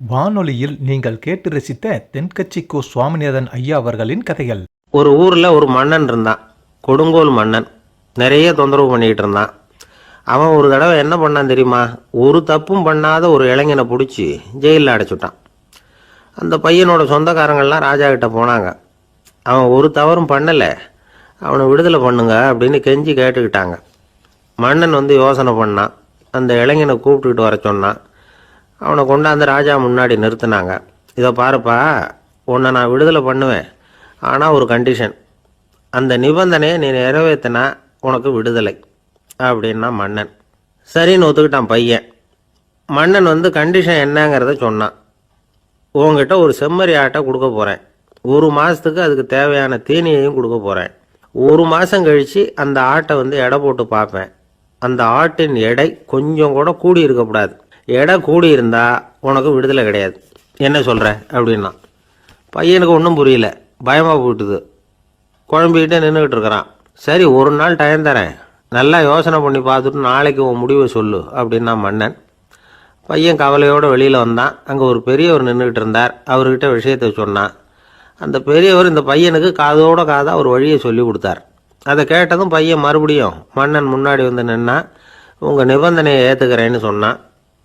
வானொலியில் நீங்கள் கேட்டு ரசித்த தென்கட்சி கோ சுவாமிநாதன் ஐயா அவர்களின் கதைகள். ஒரு ஊரில் ஒரு மன்னன் இருந்தான். கொடுங்கோல் மன்னன். நிறைய தொந்தரவு பண்ணிக்கிட்டு இருந்தான். அவன் ஒரு தடவை என்ன பண்ணான் தெரியுமா? ஒரு தப்பும் பண்ணாத ஒரு இளைஞனை பிடிச்சி ஜெயிலில் அடைச்சுட்டான். அந்த பையனோட சொந்தக்காரங்கள்லாம் ராஜா கிட்ட போனாங்க. அவன் ஒரு தவறும் பண்ணலை, அவனை விடுதலை பண்ணுங்க அப்படின்னு கெஞ்சி கேட்டுக்கிட்டாங்க. மன்னன் யோசனை பண்ணான். அந்த இளைஞனை கூப்பிட்டுக்கிட்டு வர சொன்னான். அவனை கொண்டாந்து ராஜா முன்னாடி நிறுத்தினாங்க. இதை பாருப்பா, உன்னை நான் விடுதலை பண்ணுவேன், ஆனால் ஒரு கண்டிஷன். அந்த நிபந்தனையை நீ நிறைவேற்றினா உனக்கு விடுதலை அப்படின்னா மன்னன். சரின்னு ஒத்துக்கிட்டான் பையன். மன்னன் கண்டிஷன் என்னங்கிறத சொன்னான். உங்ககிட்ட ஒரு செம்மறி ஆட்டை கொடுக்க போகிறேன். 1 மாதத்துக்கு அதுக்கு தேவையான தீனியையும் கொடுக்க போகிறேன். 1 மாதம் கழித்து அந்த ஆட்டை எடை போட்டு பார்ப்பேன். அந்த ஆட்டின் எடை கொஞ்சம் கூட கூடி இருக்கக்கூடாது. எடை கூடி இருந்தால் உனக்கு விடுதலை கிடையாது. என்ன சொல்கிற அப்படின்னா. பையனுக்கு ஒன்றும் புரியல, பயமாக போயிட்டுது. குழம்பிக்கிட்டே நின்றுக்கிட்டு இருக்கிறான். சரி, ஒரு நாள் டைம் தரேன், நல்லா யோசனை பண்ணி பார்த்துட்டு நாளைக்கு உன் முடிவை சொல்லு அப்படின்னா மன்னன். பையன் கவலையோடு வெளியில் வந்தான். அங்கே ஒரு பெரியவர் நின்றுக்கிட்டு இருந்தார். அவர்கிட்ட விஷயத்தை சொன்னான். அந்த பெரியவர் இந்த பையனுக்கு காதோட காதாக ஒரு வழியை சொல்லி கொடுத்தார். அதை கேட்டதும் பையன் மறுபடியும் மன்னன் முன்னாடி நின்னா, உங்கள் நிபந்தனையை ஏற்றுக்கிறேன்னு சொன்னான்.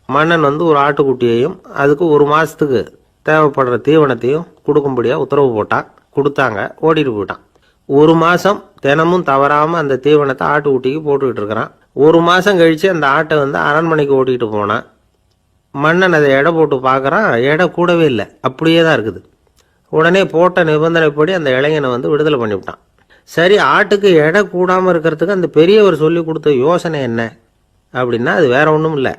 மன்னன் ஒரு ஆட்டுக்குட்டியையும் அதுக்கு 1 மாதத்துக்கு தேவைப்படுற தீவனத்தையும் கொடுக்கும்படியாக உத்தரவு போட்டான். கொடுத்தாங்க, ஓடிட்டு போயிட்டான். 1 மாதம் தினமும் தவறாமல் அந்த தீவனத்தை ஆட்டுக்குட்டிக்கு போட்டுக்கிட்டு இருக்கிறான். 1 மாதம் கழித்து அந்த ஆட்டை அரண்மனைக்கு ஓட்டிகிட்டு போனான். மன்னன் அதை எடை போட்டு பார்க்குறான். எடை கூடவே இல்லை, அப்படியே தான் இருக்குது. உடனே போட்ட நிபந்தனைப்படி அந்த இளைஞனை விடுதலை பண்ணிவிட்டான். சரி, ஆட்டுக்கு எடை கூடாமல் இருக்கிறதுக்கு அந்த பெரியவர் சொல்லி கொடுத்த யோசனை என்ன அப்படின்னா, அது வேற ஒன்றும் இல்லை.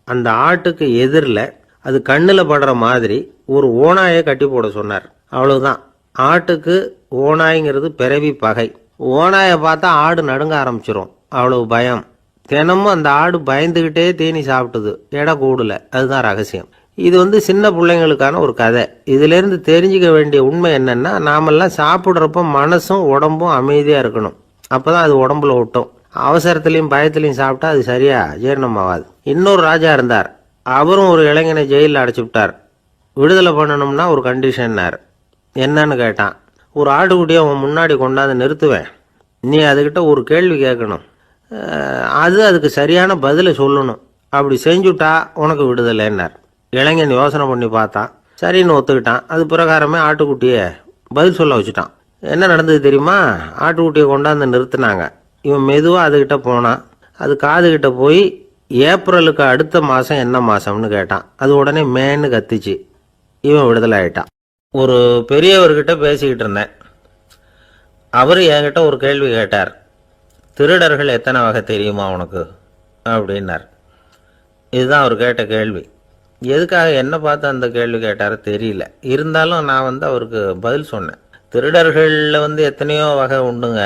அந்த ஆட்டுக்கு எதிரில் அது கண்ணில் படுற மாதிரி ஒரு ஓநாயை கட்டி போட சொன்னார். அவ்வளவுதான். ஆட்டுக்கு ஓநாய்ங்கிறது பிறவி பகை. ஓநாயை பார்த்தா ஆடு நடுங்க ஆரம்பிச்சிரும், அவ்வளவு பயம். தினமும் அந்த ஆடு பயந்துக்கிட்டே தீனி சாப்பிட்டுது, எடை கூடல. அதுதான் ரகசியம். இது சின்ன பிள்ளைங்களுக்கான ஒரு கதை. இதிலேருந்து தெரிஞ்சுக்க வேண்டிய உண்மை என்னன்னா, நாமெல்லாம் சாப்பிட்றப்ப மனசும் உடம்பும் அமைதியாக இருக்கணும். அப்போ தான் அது உடம்புல ஒட்டும். அவசரத்துலையும் பயத்துலையும் சாப்பிட்டா அது சரியா ஜீரணம் ஆகாது. இன்னொரு ராஜா இருந்தார். அவரும் ஒரு இளைஞனை ஜெயிலில் அடைச்சி விட்டார். விடுதலை பண்ணணும்னா ஒரு கண்டிஷன்னார். என்னன்னு கேட்டான். ஒரு ஆட்டுக்குட்டியை அவன் முன்னாடி கொண்டாந்து நிறுத்துவேன், நீ அதுக்கிட்ட ஒரு கேள்வி கேட்கணும், அதுக்கு சரியான பதிலை சொல்லணும். அப்படி செஞ்சுட்டா உனக்கு விடுதலைன்னார். இளைஞன் யோசனை பண்ணி பார்த்தான். சரின்னு ஒத்துக்கிட்டான். அது பிரகாரமே ஆட்டுக்குட்டியை பதில் சொல்ல வச்சுட்டான். என்ன நடந்தது தெரியுமா? ஆட்டுக்குட்டியை கொண்டாந்து நிறுத்தினாங்க. இவன் மெதுவாக அதுக்கிட்ட போனான். அது காதுகிட்ட போய் ஏப்ரலுக்கு அடுத்த மாதம் என்ன மாதம்னு கேட்டான். அது உடனே மேன்னு கத்திச்சு. இவன் விடுதலை ஆகிட்டான். ஒரு பெரியவர்கிட்ட பேசிக்கிட்டு இருந்தேன். அவர் என்கிட்ட ஒரு கேள்வி கேட்டார். திருடர்கள் எத்தனை வகை தெரியுமா உனக்கு அப்படின்னார். இதுதான் அவர் கேட்ட கேள்வி. எதுக்காக என்ன பார்த்து அந்த கேள்வி கேட்டார் தெரியல. இருந்தாலும் நான் அவருக்கு பதில் சொன்னேன். திருடர்களில் எத்தனையோ வகை உண்டுங்க.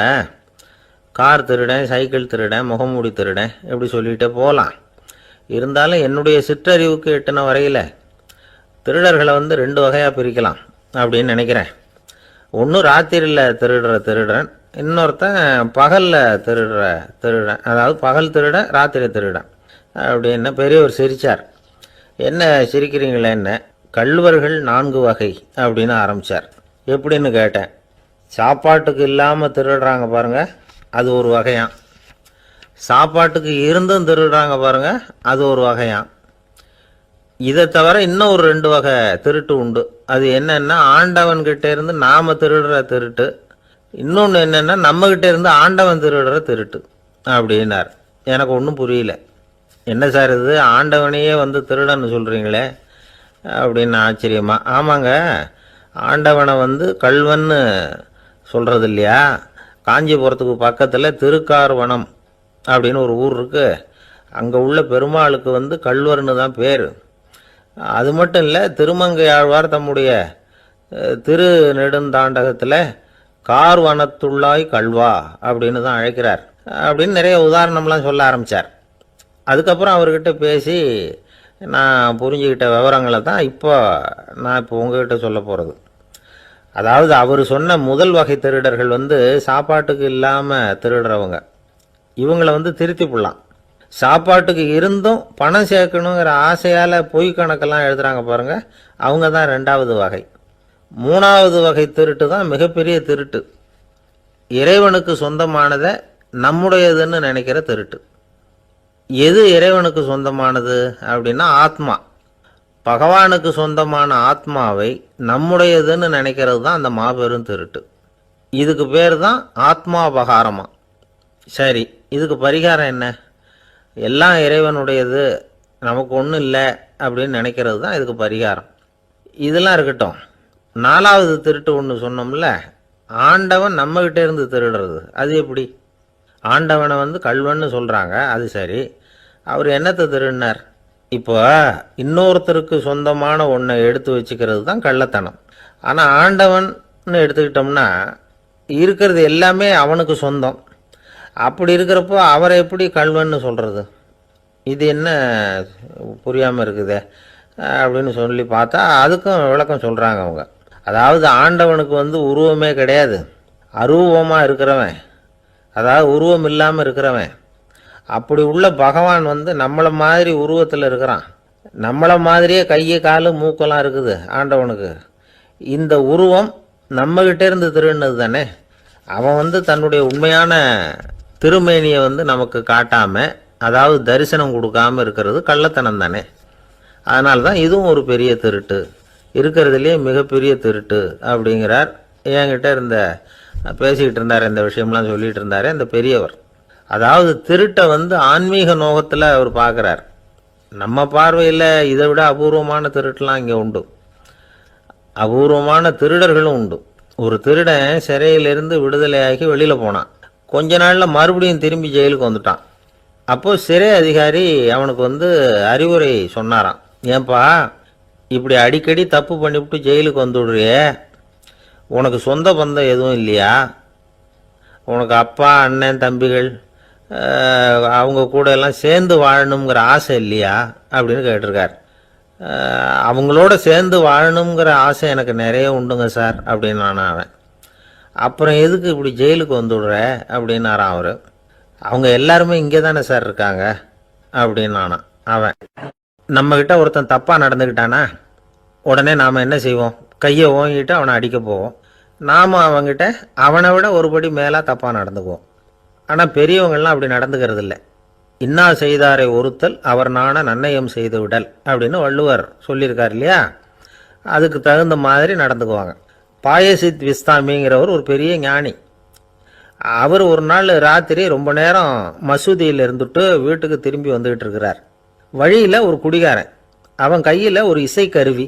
கார் திருடன், சைக்கிள் திருடன், முகமூடி திருடன், எப்படி சொல்லிகிட்டே போகலாம். இருந்தாலும் என்னுடைய சிற்றறிவுக்கு எட்டின வரையில் திருடர்களை 2 வகையாக பிரிக்கலாம் அப்படின்னு நினைக்கிறேன். ஒன்று ராத்திரியில் திருடுற திருடன், இன்னொருத்தன் பகலில் திருடுற திருடன். அதாவது பகல் திருடன், ராத்திரி திருடன் அப்படின்னு பெரியவர் சிரித்தார். என்ன சிரிக்கிறீங்களே? என்ன, கள்வர்கள் 4 வகை அப்படின்னு ஆரம்பித்தார். எப்படின்னு கேட்டேன். சாப்பாட்டுக்கு இல்லாமல் திருடுறாங்க பாருங்கள், அது ஒரு வகையான். சாப்பாட்டுக்கு இருந்தும் திருடுறாங்க பாருங்க, அது ஒரு வகையான். இதை தவிர இன்னும் ஒரு 2 வகை திருட்டு உண்டு. அது என்னன்னா, ஆண்டவன்கிட்ட இருந்து நாம திருடுற திருட்டு. இன்னொன்று என்னன்னா, நம்மகிட்ட இருந்து ஆண்டவன் திருடுற திருட்டு அப்படின்னார். எனக்கு ஒன்றும் புரியல. என்ன சார் இது, ஆண்டவனையே திருடன்னு சொல்கிறீங்களே அப்படின்னு ஆச்சரியமா. ஆமாங்க, ஆண்டவனை கள்வன்னு சொல்கிறது இல்லையா? காஞ்சிபுரத்துக்கு பக்கத்தில் திருக்கார்வனம் அப்படின்னு ஒரு ஊர் இருக்குது. அங்கே உள்ள பெருமாளுக்கு கள்வர்னு தான் பேர். அது மட்டும் இல்லை, திருமங்கை ஆழ்வார் தம்முடைய திருநெடுந்தாண்டகத்தில் கார்வனத்துள்ளாய் கள்வா அப்படின்னு தான் அழைக்கிறார் அப்படின்னு நிறைய உதாரணம்லாம் சொல்ல ஆரம்பித்தார். அதுக்கப்புறம் அவர்கிட்ட பேசி நான் புரிஞ்சுக்கிட்ட விவரங்களை தான் நான் இப்போ உங்ககிட்ட சொல்ல போகிறது. அதாவது அவர் சொன்ன முதல் வகை திருடர்கள் சாப்பாட்டுக்கு இல்லாமல் திருடுறவங்க. இவங்களை திருத்தி போடலாம். சாப்பாட்டுக்கு இருந்தும் பணம் சேர்க்கணுங்கிற ஆசையால் பொய் கணக்கெல்லாம் எழுதுறாங்க பாருங்க, அவங்க தான் ரெண்டாவது வகை. மூணாவது வகை திருட்டு தான் மிகப்பெரிய திருட்டு. இறைவனுக்கு சொந்தமானதை நம்முடையதுன்னு நினைக்கிற திருட்டு. எது இறைவனுக்கு சொந்தமானது அப்படின்னா ஆத்மா. பகவானுக்கு சொந்தமான ஆத்மாவை நம்முடையதுன்னு நினைக்கிறது தான் அந்த மாபெரும் திருட்டு. இதுக்கு பேர் தான் ஆத்மாபகாரமா. சரி, இதுக்கு பரிகாரம் என்ன? எல்லாம் இறைவனுடையது, நமக்கு ஒன்றும் இல்லை அப்படின்னு நினைக்கிறது தான் இதுக்கு பரிகாரம். இதெல்லாம் இருக்கட்டும். நாலாவது திருட்டு ஒன்று சொன்னோம்ல, ஆண்டவன் நம்மகிட்ட இருந்து திருடுறது. அது எப்படி? ஆண்டவனை கல்வன்னு சொல்கிறாங்க, அது சரி. அவர் என்னத்தை திருடினார்? இப்போ இன்னொருத்தருக்கு சொந்தமான ஒன்றை எடுத்து வச்சுக்கிறது தான் கள்ளத்தனம். ஆனால் ஆண்டவன் எடுத்துக்கிட்டோம்னா இருக்கிறது எல்லாமே அவனுக்கு சொந்தம். அப்படி இருக்கிறப்போ அவரை எப்படி கல்வன்னு சொல்கிறது? இது என்ன புரியாமல் இருக்குதே அப்படின்னு சொல்லி பார்த்தா அதுக்கும் விளக்கம் சொல்கிறாங்க அவங்க. அதாவது ஆண்டவனுக்கு உருவமே கிடையாது, அரூபமாக இருக்கிறவன், அதாவது உருவம் இல்லாமல் இருக்கிறவன். அப்படி உள்ள பகவான் நம்மளை மாதிரி உருவத்தில் இருக்கிறான். நம்மளை மாதிரியே கையை காலு மூக்கெல்லாம் இருக்குது ஆண்டவனுக்கு. இந்த உருவம் நம்மகிட்ட இருந்து திருடினது தானே. அவன் தன்னுடைய உண்மையான திருமேனியை நமக்கு காட்டாமல், அதாவது தரிசனம் கொடுக்காமல் இருக்கிறது கள்ளத்தனம் தானே. அதனால தான் இதுவும் ஒரு பெரிய திருட்டு, இருக்கிறதுலே மிகப்பெரிய திருட்டு அப்படிங்கிறார். என்கிட்ட பேசிக்கிட்டு இருந்தார், இந்த விஷயம்லாம் சொல்லிகிட்டு இருந்தார் இந்த பெரியவர். அதாவது திருட்டை ஆன்மீக நோகத்தில் அவர் பார்க்குறார். நம்ம பார்வையில் இதை விட அபூர்வமான திருட்டுலாம் இங்கே உண்டு, அபூர்வமான திருடர்களும் உண்டு. ஒரு திருடன் சிறையிலிருந்து விடுதலையாகி வெளியில் போனான். கொஞ்ச நாளில் மறுபடியும் திரும்பி ஜெயிலுக்கு வந்துட்டான். அப்போது சிறை அதிகாரி அவனுக்கு அறிவுரை சொன்னாராம். ஏன்பா இப்படி அடிக்கடி தப்பு பண்ணிவிட்டு ஜெயிலுக்கு வந்துவிடுறியே, உனக்கு சொந்த பந்தம் எதுவும் இல்லையா? உனக்கு அப்பா அண்ணன் தம்பிகள் அவங்க கூட எல்லாம் சேர்ந்து வாழணுங்கிற ஆசை இல்லையா அப்படின்னு கேட்டிருக்கார். அவங்களோட சேர்ந்து வாழணுங்கிற ஆசை எனக்கு நிறைய உண்டுங்க சார் அப்படின்னு அவன். அப்புறம் எதுக்கு இப்படி ஜெயிலுக்கு வந்துவிடுற அப்படின்னாரான் அவர். அவங்க எல்லாருமே இங்கே தானே சார் இருக்காங்க அப்படின்னு அவன். நம்மக்கிட்ட ஒருத்தன் தப்பாக நடந்துக்கிட்டானா உடனே நாம் என்ன செய்வோம்? கையை ஓங்கிட்டு அவனை அடிக்க போவோம். நாம் அவங்ககிட்ட அவனை விட ஒருபடி மேலே தப்பாக நடந்துக்குவோம். ஆனால் பெரியவங்கள்லாம் அப்படி நடந்துக்கிறது இல்லை. இன்னா செய்தாரை ஒருத்தல் அவர் நாண நன்னயம் செய்து விடல் அப்படின்னு வள்ளுவர் சொல்லியிருக்கார் இல்லையா? அதுக்கு தகுந்த மாதிரி நடந்துக்குவாங்க. பாயசித் விஸ்தாமிங்கிறவர் ஒரு பெரிய ஞானி. அவர் ஒரு நாள் ராத்திரி ரொம்ப நேரம் மசூதியில் இருந்துட்டு வீட்டுக்கு திரும்பி வந்துக்கிட்டு இருக்கிறார். வழியில் ஒரு குடிகாரன், அவன் கையில் ஒரு இசைக்கருவி,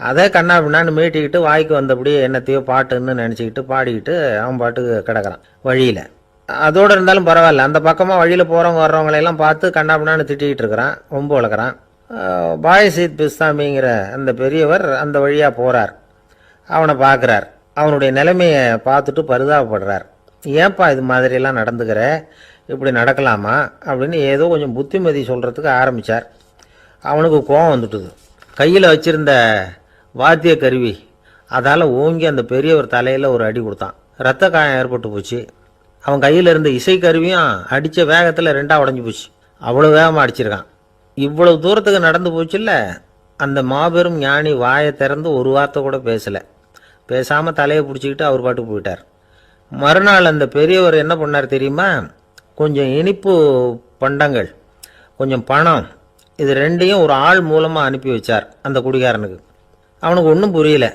அதை கண்ணா பின்னான்னு மீட்டிக்கிட்டு வாய்க்கு வந்தபடியே என்னத்தையோ பாட்டுன்னு நினச்சிக்கிட்டு பாடிக்கிட்டு அவன் பாட்டுக்கு கிடக்கிறான் வழியில். அதோடு இருந்தாலும் பரவாயில்ல, அந்த பக்கமாக வழியில் போகிறவங்க வர்றவங்களையெல்லாம் பார்த்து கண்ணா பின்னான்னு திட்டிக்கிட்டு இருக்கிறான், ரொம்ப வளர்க்குறான். பாயசித் பிஸ்தாமிங்கிற அந்த பெரியவர் அந்த வழியாக போகிறார். அவனை பார்க்குறார். அவனுடைய நிலைமையை பார்த்துட்டு பரிதாபப்படுறார். ஏன்பா இது மாதிரியெல்லாம் நடந்துக்கிற, இப்படி நடக்கலாமா அப்படின்னு ஏதோ கொஞ்சம் புத்திமதி சொல்கிறதுக்கு ஆரம்பித்தார். அவனுக்கு கோபம் வந்துட்டுது. கையில் வச்சிருந்த வாத்திய கருவி அதால் ஓங்கி அந்த பெரியவர் தலையில் ஒரு அடி கொடுத்தான். ரத்த காயம் ஏற்பட்டு போச்சு. அவன் கையில் இருந்த இசைக்கருவியும் அடித்த வேகத்தில் ரெண்டாக உடஞ்சி போச்சு. அவ்வளோ வேகமாக அடிச்சிருக்கான். இவ்வளவு தூரத்துக்கு நடந்து போச்சுல்ல, அந்த மாபெரும் ஞானி வாயை திறந்து ஒரு வார்த்தை கூட பேசலை. பேசாமல் தலையை பிடிச்சிக்கிட்டு அவர் பாட்டுக்கு போயிட்டார். மறுநாள் அந்த பெரியவர் என்ன பண்ணார் தெரியுமா? கொஞ்சம் இனிப்பு பண்டங்கள், கொஞ்சம் பணம், இது ரெண்டையும் ஒரு ஆள் மூலமாக அனுப்பி வச்சார் அந்த குடிகாரனுக்கு. அவனுக்கு ஒன்றும் புரியல.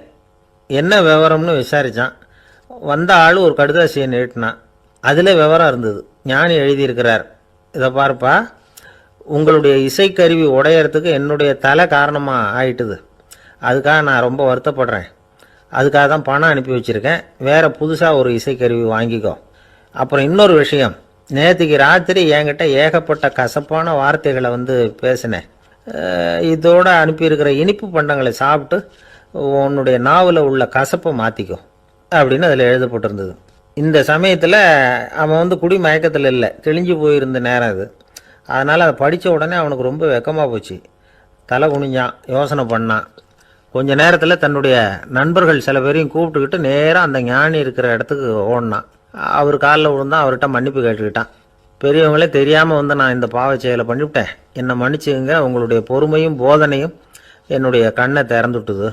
என்ன விவரம்னு விசாரித்தான். வந்த ஆள் ஒரு கடுதாசியை நீட்டினான். அதில் விவரம் இருந்தது. ஞானி எழுதியிருக்கிறார், இதை பாருப்பா, உங்களுடைய இசைக்கருவி உடையறதுக்கு என்னுடைய தலை காரணமாக ஆயிட்டுது. அதுக்காக நான் ரொம்ப வருத்தப்படுறேன். அதுக்காக தான் பணம் அனுப்பி வச்சுருக்கேன். வேறு புதுசாக ஒரு இசைக்கருவி வாங்கிக்கோ. அப்புறம் இன்னொரு விஷயம், நேற்றுக்கு ராத்திரி என்கிட்ட ஏகப்பட்ட கசப்பான வார்த்தைகளை பேசினேன். இதோடு அனுப்பியிருக்கிற இனிப்பு பண்டங்களை சாப்பிட்டு உன்னுடைய நாவில் உள்ள கசப்பை மாற்றிக்கோ அப்படின்னு அதில் எழுதப்பட்டிருந்தது. இந்த சமயத்தில் அவன் குடி மயக்கத்தில் இல்லை, தெளிஞ்சு போயிருந்த நேரம் அது. அதனால் அதை படித்த உடனே அவனுக்கு ரொம்ப வெக்கமாக போச்சு. தலை குனிஞ்சான், யோசனை பண்ணான். கொஞ்ச நேரத்தில் தன்னுடைய நண்பர்கள் சில பேரையும் கூப்பிட்டுக்கிட்டு நேராக அந்த ஞானி இருக்கிற இடத்துக்கு ஓடினான். அவர் காலில் விழுந்தான், அவர்கிட்ட மன்னிப்பு கேட்டுக்கிட்டான். பெரியவங்களே தெரியாமல் வந்து நான் இந்த பாவச் செயலை பண்ணிவிட்டேன், என்னை மன்னிச்சுங்க. உங்களுடைய பொறுமையும் போதனையும் என்னுடைய கண்ணை திறந்துட்டுது.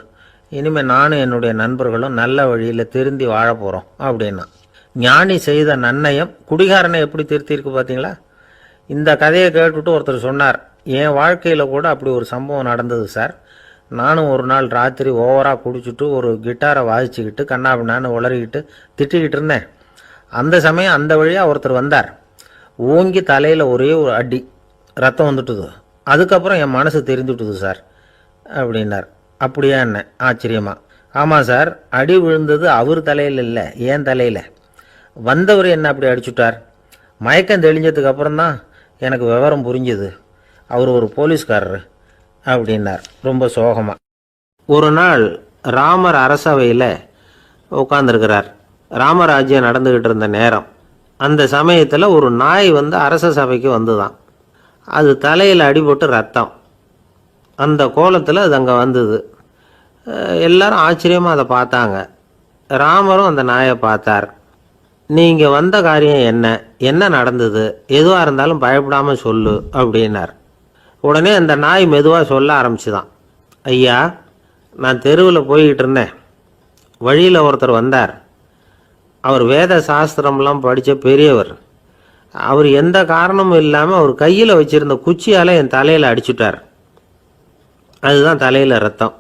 இனிமேல் நானும் என்னுடைய நண்பர்களும் நல்ல வழியில் திருந்தி வாழ போகிறோம் அப்படின்னா. ஞானி செய்த நன்னயம் குடிகாரனை எப்படி திருத்திருக்கு பார்த்தீங்களா? இந்த கதையை கேட்டுவிட்டு ஒருத்தர் சொன்னார், என் வாழ்க்கையில் கூட அப்படி ஒரு சம்பவம் நடந்தது சார். நானும் ஒரு நாள் ராத்திரி ஓவராக குடிச்சிட்டு ஒரு கிட்டாரை வாசிச்சுக்கிட்டு கண்ணாபின்னான்னு உளறிக்கிட்டு திட்டிக்கிட்டு இருந்தேன். அந்த சமயம் அந்த வழியாக ஒருத்தர் வந்தார். ஓங்கி தலையில் ஒரே ஒரு அடி, ரத்தம் வந்துட்டுது. அதுக்கப்புறம் என் மனசு தெரிஞ்சுட்டுது சார் அப்படின்னார். அப்படியா என்ன ஆச்சரியமா? ஆமாம் சார், அடி விழுந்தது அவர் தலையில் இல்லை, என் தலையில். வந்தவர் என்ன அப்படி அடிச்சுட்டார். மயக்கம் தெளிஞ்சதுக்கு அப்புறம்தான் எனக்கு விவரம் புரிஞ்சுது. அவர் ஒரு போலீஸ்காரர் அப்படின்னார் ரொம்ப சோகமாக. ஒரு நாள் ராமர் அரசவையில் உட்காந்துருக்கிறார். ராமராஜ்யம் நடந்துக்கிட்டு இருந்த நேரம். அந்த சமயத்தில் ஒரு நாய் வந்து அரச சபைக்கு வந்துதான். அது தலையில் அடிபட்டு ரத்தம். அந்த கோலத்தில் அது அங்கே வந்தது. எல்லாரும் ஆச்சரியமாக அதை பார்த்தாங்க. ராமரும் அந்த நாயை பார்த்தார். நீங்கள் வந்த காரியம் என்ன, என்ன நடந்தது, எதுவாக இருந்தாலும் பயப்படாமல் சொல்லு அப்படின்னார். உடனே அந்த நாய் மெதுவாக சொல்ல ஆரம்பிச்சுதான். ஐயா, நான் தெருவில் போய்கிட்டு இருந்தேன். வழியில் ஒருத்தர் வந்தார். அவர் வேத சாஸ்திரம்லாம் படித்த பெரியவர். அவர் எந்த காரணமும் இல்லாமல் அவர் கையில் வச்சுருந்த குச்சியால் என் தலையில் அடிச்சுட்டார். அதுதான் தலையில் ரத்தம்.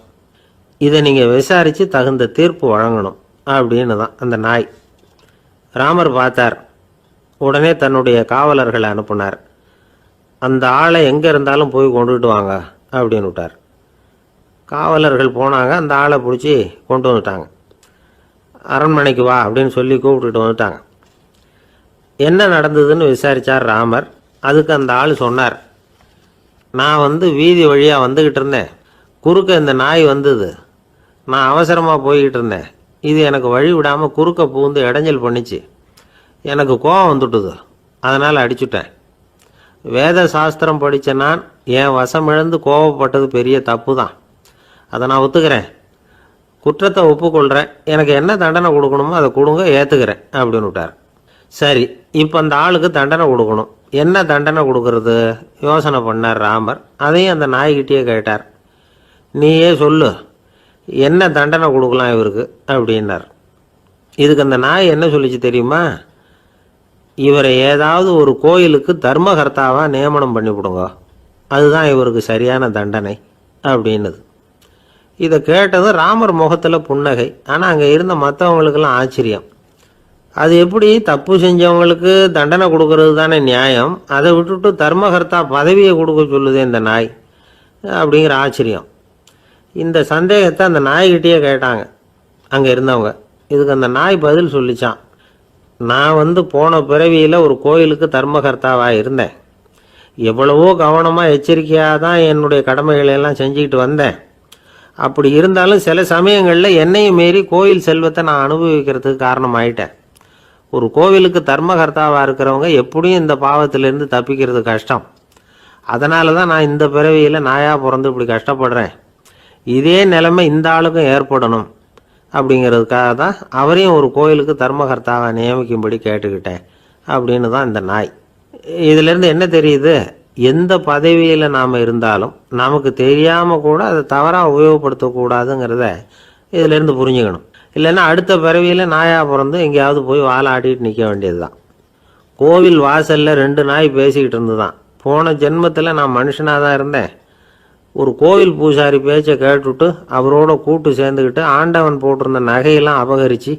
இதை நீங்கள் விசாரித்து தகுந்த தீர்ப்பு வழங்கணும் அப்படின்னு தான் அந்த நாய். ராமர் பார்த்தார். உடனே தன்னுடைய காவலர்களை அனுப்புனார். அந்த ஆளை எங்கே இருந்தாலும் போய் கொண்டுகிட்டு வாங்க அப்படின்னு விட்டார். காவலர்கள் போனாங்க. அந்த ஆளை பிடிச்சி கொண்டு வந்துட்டாங்க. அரண்மனைக்கு வா அப்படின்னு சொல்லி கூப்பிட்டுட்டு வந்துட்டாங்க. என்ன நடந்ததுன்னு விசாரித்தார் ராமர். அதுக்கு அந்த ஆள் சொன்னார், நான் வந்து வீதி வழியாக வந்துக்கிட்டு இருந்தேன். குறுக்க இந்த நாய் வந்தது. நான் அவசரமாக போய்கிட்டு இருந்தேன். இது எனக்கு வழி விடாமல் குறுக்க பூந்து இடைஞ்சல் பண்ணிச்சு. எனக்கு கோபம் வந்துட்டுது. அதனால் அடிச்சுட்டேன். வேத சாஸ்திரம் படித்த நான் என் வசமிழந்து கோபப்பட்டது பெரிய தப்பு தான். அதை நான் ஒத்துக்கிறேன். குற்றத்தை ஒப்புக்கொள்கிறேன். எனக்கு என்ன தண்டனை கொடுக்கணுமோ அதை கொடுங்க, ஏற்றுக்கிறேன் அப்படின்னு விட்டார். சரி, இப்போ அந்த ஆளுக்கு தண்டனை கொடுக்கணும். என்ன தண்டனை கொடுக்கறது யோசனை பண்ணார் ராமர். அதையும் அந்த நாய்கிட்டே கேட்டார். நீயே சொல்லு, என்ன தண்டனை கொடுக்கலாம் இவருக்கு அப்படின்னார். இதுக்கு அந்த நாய் என்ன சொல்லிச்சு தெரியுமா? இவரை ஏதாவது ஒரு கோயிலுக்கு தர்மகர்த்தாவாக நியமனம் பண்ணிவிடுங்க, அதுதான் இவருக்கு சரியான தண்டனை அப்படின்னுது. இதை கேட்டதும் ராமர் முகத்தில் புன்னகை. ஆனால் அங்கே இருந்த மற்றவங்களுக்கெல்லாம் ஆச்சரியம். அது எப்படி, தப்பு செஞ்சவங்களுக்கு தண்டனை கொடுக்கறது தானே நியாயம், அதை விட்டுட்டு தர்மகர்த்தா பதவியை கொடுக்க சொல்லுதே இந்த நாய் அப்படிங்கிற ஆச்சரியம். இந்த சந்தேகத்தை அந்த நாய்கிட்டேயே கேட்டாங்க அங்கே இருந்தவங்க. இதுக்கு அந்த நாய் பதில் சொல்லிச்சான். நான் வந்து போன பிறவியில் ஒரு கோயிலுக்கு தர்மகர்த்தாவாக இருந்தேன். எவ்வளவோ கவனமாக எச்சரிக்கையாக தான் என்னுடைய கடமைகளை எல்லாம் செஞ்சுக்கிட்டு வந்தேன். அப்படி இருந்தாலும் சில சமயங்களில் என்னையும் மீறி கோயில் செல்வத்தை நான் அனுபவிக்கிறதுக்கு காரணமாயிட்டேன். ஒரு கோவிலுக்கு தர்மகர்த்தாவாக இருக்கிறவங்க எப்படியும் இந்த பாவத்திலேருந்து தப்பிக்கிறது கஷ்டம். அதனால தான் நான் இந்த பிறவியில் நாயாக பிறந்து இப்படி கஷ்டப்படுறேன். இதே நிலைமை இந்த ஆளுக்கும் ஏற்படணும் அப்படிங்கிறதுக்காக தான் அவரையும் ஒரு கோயிலுக்கு தர்மகர்த்தாவை நியமிக்கும்படி கேட்டுக்கிட்டேன் அப்படின்னு தான் இந்த நாய். இதிலேருந்து என்ன தெரியுது? எந்த பதவியில் நாம் இருந்தாலும் நமக்கு தெரியாமல் கூட அதை தவறாக உபயோகப்படுத்தக்கூடாதுங்கிறத இதிலேருந்து புரிஞ்சுக்கணும். இல்லைன்னா அடுத்த பிறவியில் நாயாக பிறந்து எங்கேயாவது போய் வாழை ஆட்டிகிட்டு நிற்க வேண்டியது தான். கோவில் வாசலில் 2 நாய் பேசிக்கிட்டு இருந்து தான், போன ஜென்மத்தில் நான் மனுஷனாக தான் இருந்தேன். ஒரு கோவில் பூசாரி பேச்சை கேட்டுவிட்டு அவரோட கூட்டு சேர்ந்துக்கிட்டு ஆண்டவன் போட்டிருந்த நகையெல்லாம் அபகரித்து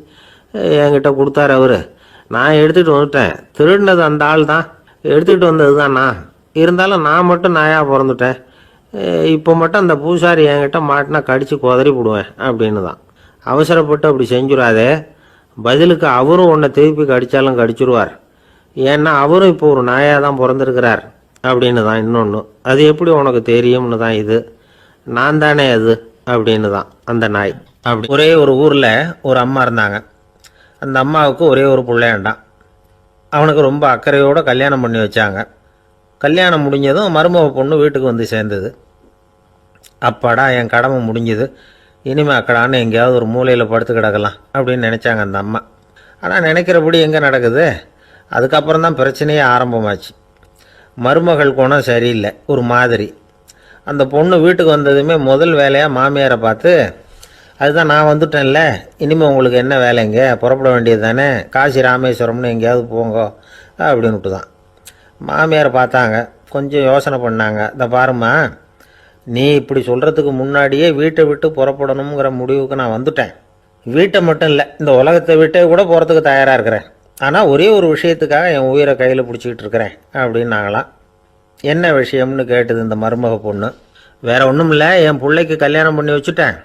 என்கிட்ட கொடுத்தாரு அவர். நான் எடுத்துகிட்டு வந்துட்டேன். திருடினது அந்த ஆள் தான், எடுத்துக்கிட்டு வந்தது தான் நான். இருந்தாலும் நான் மட்டும் நாயாக பிறந்துட்டேன். இப்போ மட்டும் அந்த பூசாரி என்கிட்ட மாட்டினா கடித்து குதறி விடுவேன் அப்படின்னு தான். அவசரப்பட்டு அப்படி செஞ்சுடாதே. பதிலுக்கு அவரும் உன்னை திருப்பி கடித்தாலும் கடிச்சிருவார். ஏன்னா அவரும் இப்போ ஒரு நாயாக தான் பிறந்திருக்கிறார் அப்படின்னு தான் இன்னொன்று. அது எப்படி உனக்கு தெரியும்னு தான் இது. நான் தானே அது அப்படின்னு தான் அந்த நாய். அப்படி ஒரே ஒரு ஊரில் ஒரு அம்மா இருந்தாங்க. அந்த அம்மாவுக்கு ஒரே ஒரு பிள்ளையாண்டான். அவனுக்கு ரொம்ப அக்கறையோடு கல்யாணம் பண்ணி வச்சாங்க. கல்யாணம் முடிஞ்சதும் மருமக பொண்ணு வீட்டுக்கு வந்து சேர்ந்தது. அப்பாடா, என் கடமை முடிஞ்சுது, இனிமேல் அக்கடான்னு எங்கேயாவது ஒரு மூலையில் படுத்து கிடக்கலாம் அப்படின்னு நினச்சாங்க அந்த அம்மா. ஆனால் நினைக்கிறபடி எங்கே நடக்குது? அதுக்கப்புறம் தான் பிரச்சனையே ஆரம்பமாச்சு. மருமகள் குணம் சரியில்லை, ஒரு மாதிரி. அந்த பொண்ணு வீட்டுக்கு வந்ததுமே முதல் வேலையாக மாமியாரை பார்த்து, அதுதான் நான் வந்துட்டேன்ல, இனிமேல் உங்களுக்கு என்ன வேலைங்க, புறப்பட வேண்டியது தானே, காசி ராமேஸ்வரம்னு எங்கேயாவது போங்க அப்படின்னுட்டு தான். மாமியாரை பார்த்தாங்க, கொஞ்சம் யோசனை பண்ணாங்க. இந்த பாருமா, நீ இப்படி சொல்கிறதுக்கு முன்னாடியே வீட்டை விட்டு புறப்படணுங்கிற முடிவுக்கு நான் வந்துட்டேன். வீட்டை மட்டும் இல்லை, இந்த உலகத்தை விட்டே கூட போகிறதுக்கு தயாராக இருக்கிறேன். ஆனால் ஒரே ஒரு விஷயத்துக்காக என் உயிரை கையில் பிடிச்சிக்கிட்டு இருக்கிறேன் அப்படின்னாங்களாம். என்ன விஷயம்னு கேட்டது இந்த மருமக பொண்ணு. வேற ஒன்றும் இல்லை, என் பிள்ளைக்கு கல்யாணம் பண்ணி வச்சுட்டேன்.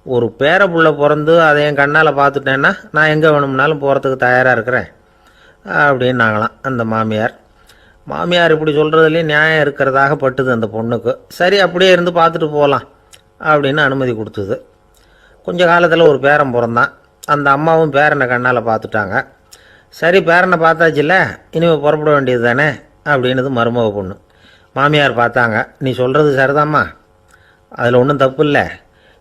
ஒரு பேர புள்ள பிறந்து அதை என் கண்ணால் பார்த்துட்டேன்னா நான் எங்கே வேணும்னாலும் போகிறதுக்கு தயாராக இருக்கிறேன் அப்படின்னாங்களாம் அந்த மாமியார். மாமியார் இப்படி சொல்கிறதுலேயும் நியாயம் இருக்கிறதாக பட்டுது அந்த பொண்ணுக்கு. சரி, அப்படியே இருந்து பார்த்துட்டு போகலாம் அப்படின்னு அனுமதி கொடுத்தது. கொஞ்ச காலத்தில் ஒரு பேரன் பிறந்தான். அந்த அம்மாவும் பேரனை கண்ணால் பார்த்துட்டாங்க. சரி, பேரனை பார்த்தாச்சுல்ல, இனிமேல் புறப்பட வேண்டியது தானே அப்படின்னது மருமக பொண்ணு. மாமியார் பார்த்தாங்க, நீ சொல்கிறது சரிதாம்மா, அதில் ஒன்றும் தப்பு இல்லை.